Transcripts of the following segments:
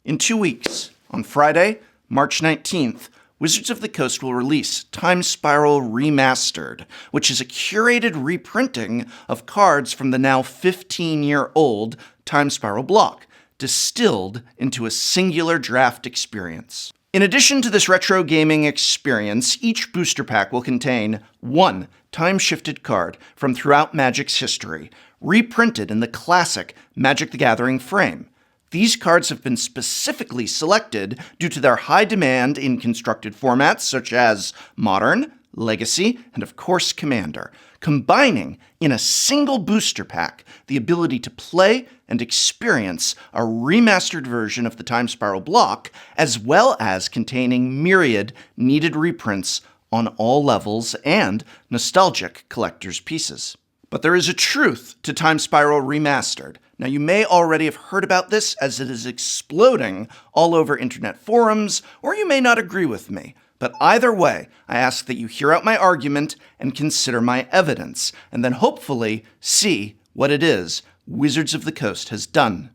In 2 weeks, on Friday, March 19th, Wizards of the Coast will release Time Spiral Remastered, which is a curated reprinting of cards from the now 15-year-old Time Spiral block, distilled into a singular draft experience. In addition to this retro gaming experience, each booster pack will contain one time-shifted card from throughout Magic's history, reprinted in the classic Magic the Gathering frame. These cards have been specifically selected due to their high demand in constructed formats such as Modern, Legacy, and of course Commander, combining in a single booster pack the ability to play and experience a remastered version of the Time Spiral block, as well as containing myriad needed reprints on all levels and nostalgic collector's pieces. But there is a truth to Time Spiral Remastered. Now, you may already have heard about this as it is exploding all over internet forums, or you may not agree with me. But either way, I ask that you hear out my argument and consider my evidence, and then hopefully see what it is Wizards of the Coast has done.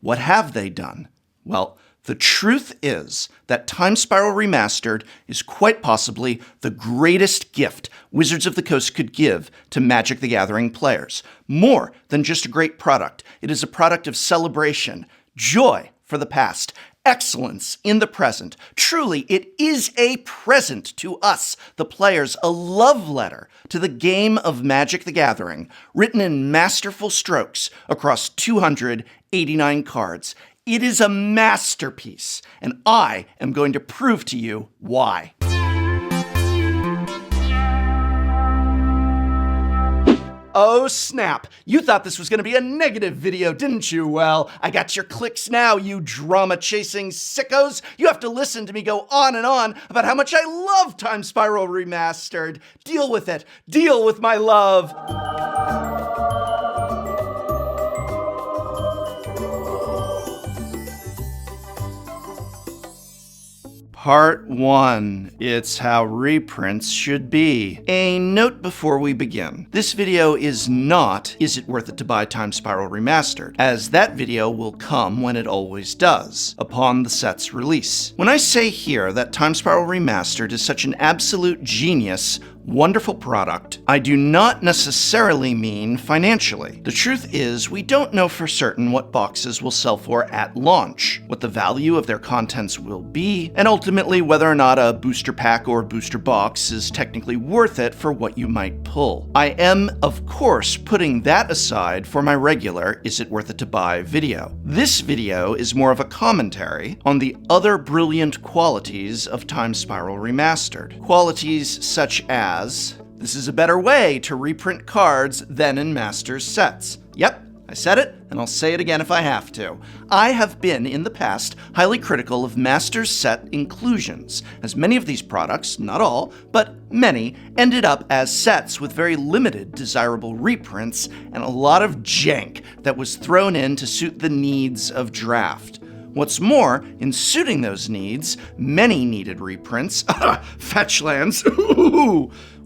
What have they done? Well, the truth is that Time Spiral Remastered is quite possibly the greatest gift Wizards of the Coast could give to Magic the Gathering players. More than just a great product, it is a product of celebration, joy for the past, excellence in the present. Truly, it is a present to us, the players, a love letter to the game of Magic the Gathering, written in masterful strokes across 289 cards. It is a masterpiece, and I am going to prove to you why. Oh snap! You thought this was going to be a negative video, didn't you? Well, I got your clicks now, you drama-chasing sickos. You have to listen to me go on and on about how much I love Time Spiral Remastered. Deal with it. Deal with my love. Part 1. It's how reprints should be. A note before we begin. This video is not, is it worth it to buy Time Spiral Remastered, as that video will come when it always does, upon the set's release. When I say here that Time Spiral Remastered is such an absolute genius, wonderful product, I do not necessarily mean financially. The truth is, we don't know for certain what boxes will sell for at launch, what the value of their contents will be, and ultimately whether or not a booster pack or booster box is technically worth it for what you might pull. I am, of course, putting that aside for my regular Is It Worth It to Buy video. This video is more of a commentary on the other brilliant qualities of Time Spiral Remastered. Qualities such as this is a better way to reprint cards than in Masters sets. Yep, I said it, and I'll say it again if I have to. I have been, in the past, highly critical of Masters set inclusions, as many of these products, not all, but many, ended up as sets with very limited desirable reprints and a lot of jank that was thrown in to suit the needs of draft. What's more, in suiting those needs, many needed reprints, fetch lands,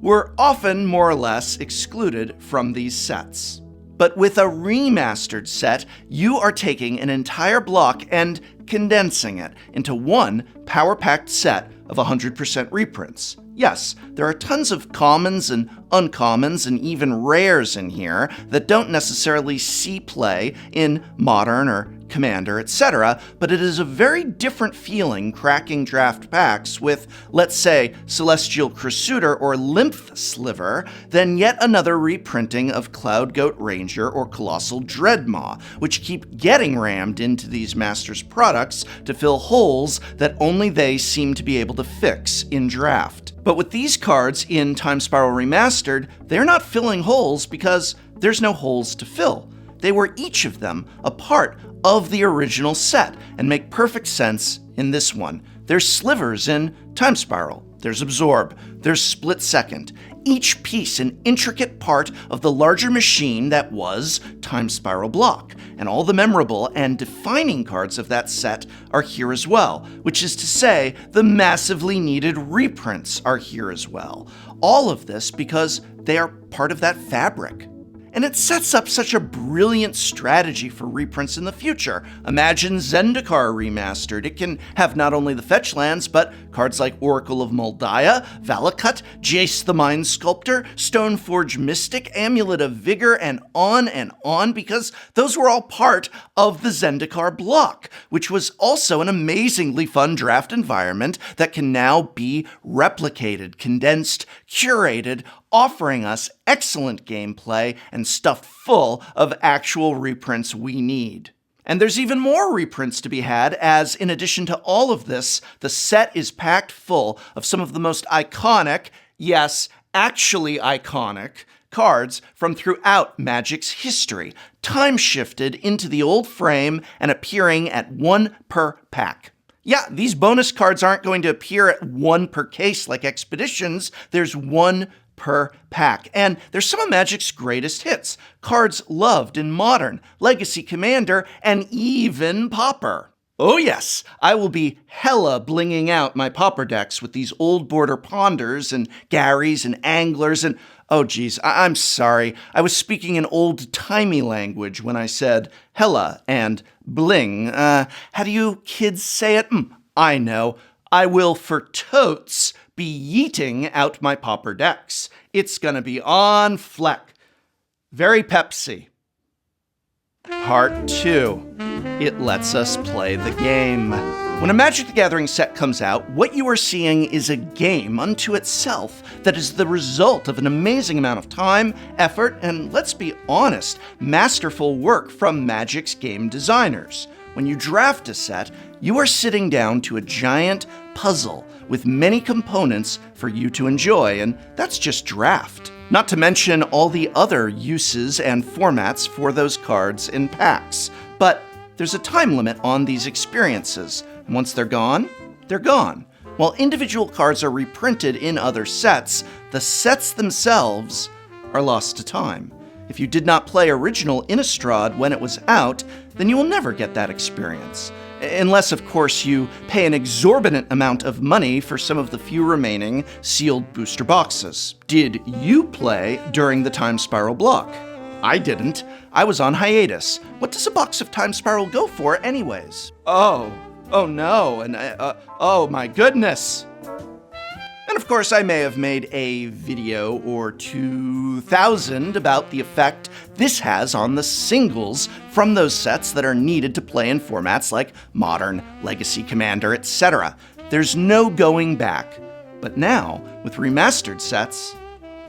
were often more or less excluded from these sets. But with a remastered set, you are taking an entire block and condensing it into one power-packed set of 100% reprints. Yes, there are tons of commons and uncommons and even rares in here that don't necessarily see play in Modern or Commander, etc., but it is a very different feeling cracking draft packs with, let's say, Celestial Crusader or Lymph Sliver than yet another reprinting of Cloud Goat Ranger or Colossal Dreadmaw, which keep getting rammed into these Masters products to fill holes that only they seem to be able to fix in draft. But with these cards in Time Spiral Remastered, they're not filling holes because there's no holes to fill. They were each of them a part of the original set and make perfect sense in this one. There's slivers in Time Spiral, there's Absorb, there's Split Second, each piece an intricate part of the larger machine that was Time Spiral block, and all the memorable and defining cards of that set are here as well, which is to say, the massively needed reprints are here as well. All of this because they are part of that fabric. And it sets up such a brilliant strategy for reprints in the future. Imagine Zendikar Remastered. It can have not only the fetch lands, but cards like Oracle of Moldiah, Valakut, Jace the Mind Sculptor, Stoneforge Mystic, Amulet of Vigor, and on, because those were all part of the Zendikar block, which was also an amazingly fun draft environment that can now be replicated, condensed, curated, offering us excellent gameplay and stuff full of actual reprints we need. And there's even more reprints to be had, as in addition to all of this, the set is packed full of some of the most iconic, yes, actually iconic, cards from throughout Magic's history, time-shifted into the old frame and appearing at 1 per pack. Yeah, these bonus cards aren't going to appear at 1 per case like Expeditions. There's 1 per pack. And there's some of Magic's greatest hits, cards loved in Modern, Legacy Commander, and even Pauper. Oh yes, I will be hella blinging out my Pauper decks with these old border Ponders and Garys and Anglers and oh geez, I'm sorry. I was speaking in old-timey language when I said hella and bling. How do you kids say it? I know. I will for totes be yeeting out my Pauper decks. It's gonna be on fleck. Very Pepsi. Part 2. It lets us play the game. When a Magic the Gathering set comes out, what you are seeing is a game unto itself that is the result of an amazing amount of time, effort, and let's be honest, masterful work from Magic's game designers. When you draft a set, you are sitting down to a giant puzzle with many components for you to enjoy, and that's just draft. Not to mention all the other uses and formats for those cards in packs. But there's a time limit on these experiences, and once they're gone, they're gone. While individual cards are reprinted in other sets, the sets themselves are lost to time. If you did not play original Innistrad when it was out, then you will never get that experience. Unless, of course, you pay an exorbitant amount of money for some of the few remaining sealed booster boxes. Did you play during the Time Spiral block? I didn't. I was on hiatus. What does a box of Time Spiral go for anyways? Oh no, and oh my goodness. And of course, I may have made a video or 2,000 about the effect this has on the singles from those sets that are needed to play in formats like Modern, Legacy Commander, etc. There's no going back. But now, with remastered sets,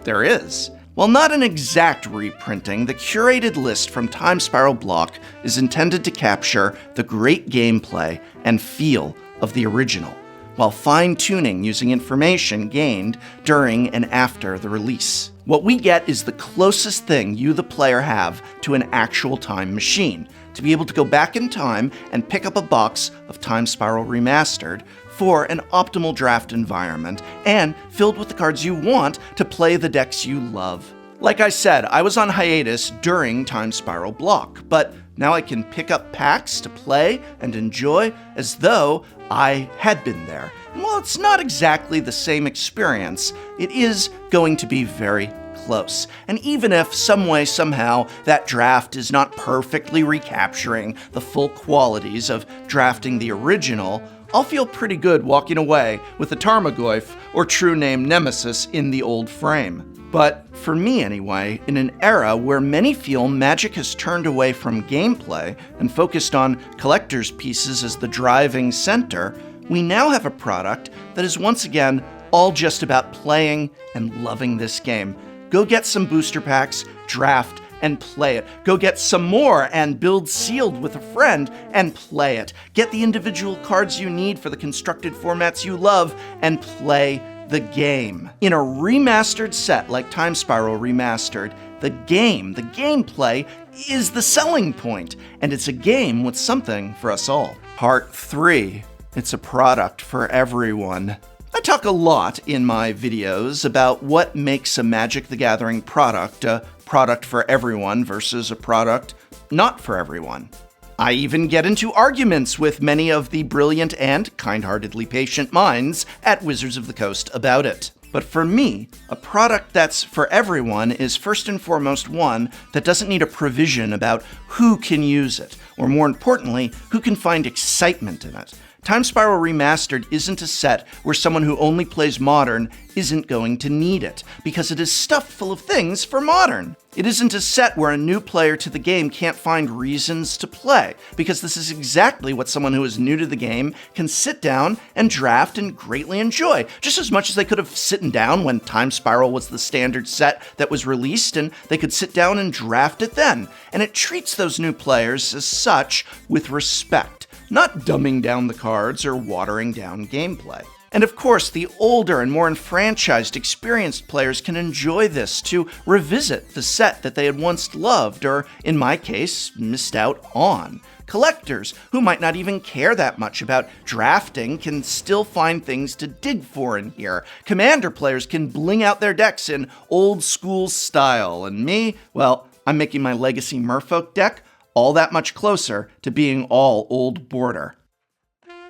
there is. While not an exact reprinting, the curated list from Time Spiral block is intended to capture the great gameplay and feel of the original, while fine-tuning using information gained during and after the release. What we get is the closest thing you, the player, have to an actual time machine, to be able to go back in time and pick up a box of Time Spiral Remastered for an optimal draft environment, and filled with the cards you want to play the decks you love. Like I said, I was on hiatus during Time Spiral block, but now I can pick up packs to play and enjoy as though I had been there. And while it's not exactly the same experience, it is going to be very close. And even if some way, somehow, that draft is not perfectly recapturing the full qualities of drafting the original, I'll feel pretty good walking away with a Tarmogoyf or True Name Nemesis in the old frame. But for me anyway, in an era where many feel Magic has turned away from gameplay and focused on collector's pieces as the driving center, we now have a product that is once again all just about playing and loving this game. Go get some booster packs, draft, and play it. Go get some more and build sealed with a friend and play it. Get the individual cards you need for the constructed formats you love and play the game. In a remastered set like Time Spiral Remastered, the gameplay is the selling point, and it's a game with something for us all. Part 3. It's a product for everyone. I talk a lot in my videos about what makes a Magic the Gathering product a product for everyone versus a product not for everyone. I even get into arguments with many of the brilliant and kind-heartedly patient minds at Wizards of the Coast about it. But for me, a product that's for everyone is first and foremost one that doesn't need a provision about who can use it, or more importantly, who can find excitement in it. Time Spiral Remastered isn't a set where someone who only plays Modern isn't going to need it, because it is stuffed full of things for Modern. It isn't a set where a new player to the game can't find reasons to play, because this is exactly what someone who is new to the game can sit down and draft and greatly enjoy, just as much as they could have sitting down when Time Spiral was the standard set that was released, and they could sit down and draft it then. And it treats those new players as such with respect, not dumbing down the cards or watering down gameplay. And of course, the older and more enfranchised, experienced players can enjoy this to revisit the set that they had once loved, or in my case, missed out on. Collectors, who might not even care that much about drafting, can still find things to dig for in here. Commander players can bling out their decks in old school style, and me, well, I'm making my Legacy Merfolk deck all that much closer to being all old border.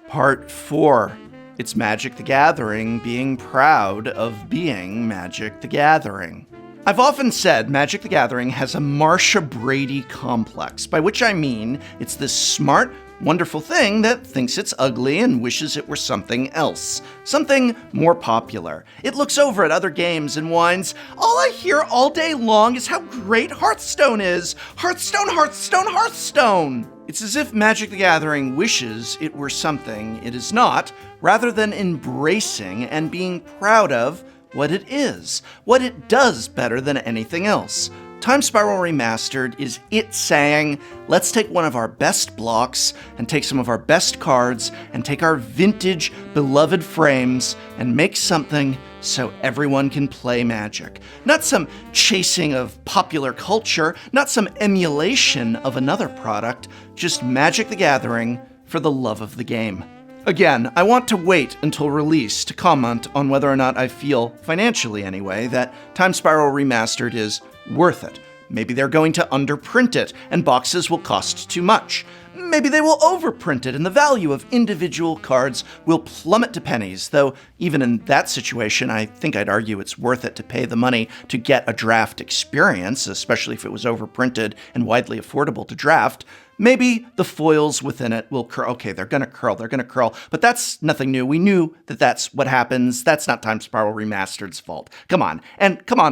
Part 4. It's Magic the Gathering being proud of being Magic the Gathering. I've often said Magic the Gathering has a Marsha Brady complex, by which I mean it's this smart, wonderful thing that thinks it's ugly and wishes it were something else, something more popular. It looks over at other games and whines, "All I hear all day long is how great Hearthstone is! Hearthstone, Hearthstone, Hearthstone!" It's as if Magic the Gathering wishes it were something it is not, rather than embracing and being proud of what it is, what it does better than anything else. Time Spiral Remastered is it saying, let's take one of our best blocks and take some of our best cards and take our vintage, beloved frames and make something so everyone can play Magic. Not some chasing of popular culture, not some emulation of another product, just Magic the Gathering for the love of the game. Again, I want to wait until release to comment on whether or not I feel, financially anyway, that Time Spiral Remastered is worth it. Maybe they're going to underprint it, and boxes will cost too much. Maybe they will overprint it, and the value of individual cards will plummet to pennies, though even in that situation, I think I'd argue it's worth it to pay the money to get a draft experience, especially if it was overprinted and widely affordable to draft. Maybe the foils within it will curl. Okay, they're gonna curl, but that's nothing new. We knew that that's what happens. That's not Time Spiral Remastered's fault. Come on,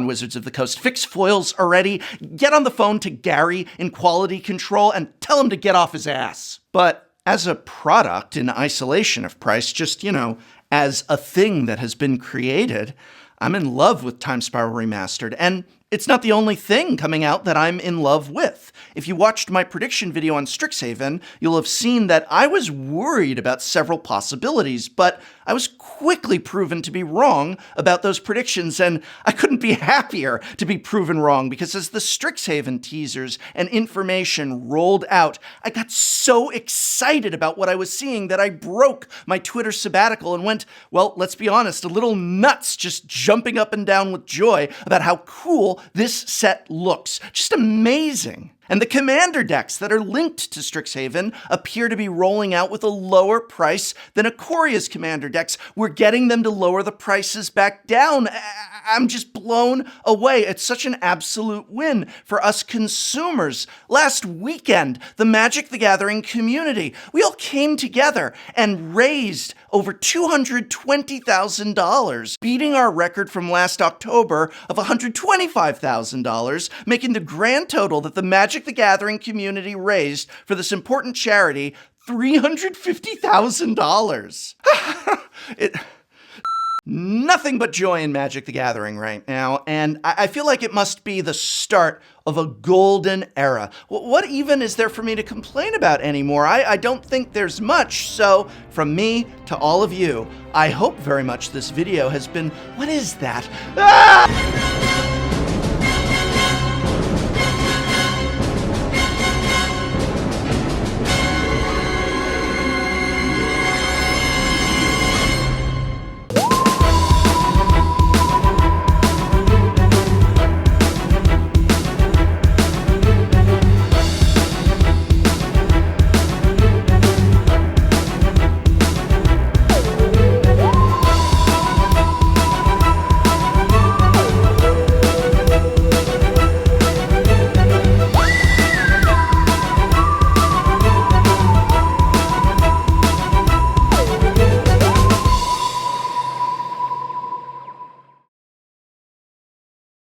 Wizards of the Coast, fix foils already. Get on the phone to Gary in quality control and tell him to get off his ass. But as a product in isolation of price, just, as a thing that has been created, I'm in love with Time Spiral Remastered, and it's not the only thing coming out that I'm in love with. If you watched my prediction video on Strixhaven, you'll have seen that I was worried about several possibilities, but I was quickly proven to be wrong about those predictions, and I couldn't be happier to be proven wrong, because as the Strixhaven teasers and information rolled out, I got so excited about what I was seeing that I broke my Twitter sabbatical and went, well, let's be honest, a little nuts, just jumping up and down with joy about how cool this set looks. Just amazing. And the commander decks that are linked to Strixhaven appear to be rolling out with a lower price than Ikoria's commander decks. We're getting them to lower the prices back down. I'm just blown away. It's such an absolute win for us consumers. Last weekend, the Magic the Gathering community, we all came together and raised over $220,000, beating our record from last October of $125,000, making the grand total that the Magic the Gathering community raised for this important charity $350,000. Nothing but joy in Magic the Gathering right now, and I feel like it must be the start of a golden era. What even is there for me to complain about anymore? I don't think there's much, so from me to all of you, I hope very much this video has been, what is that? Ah!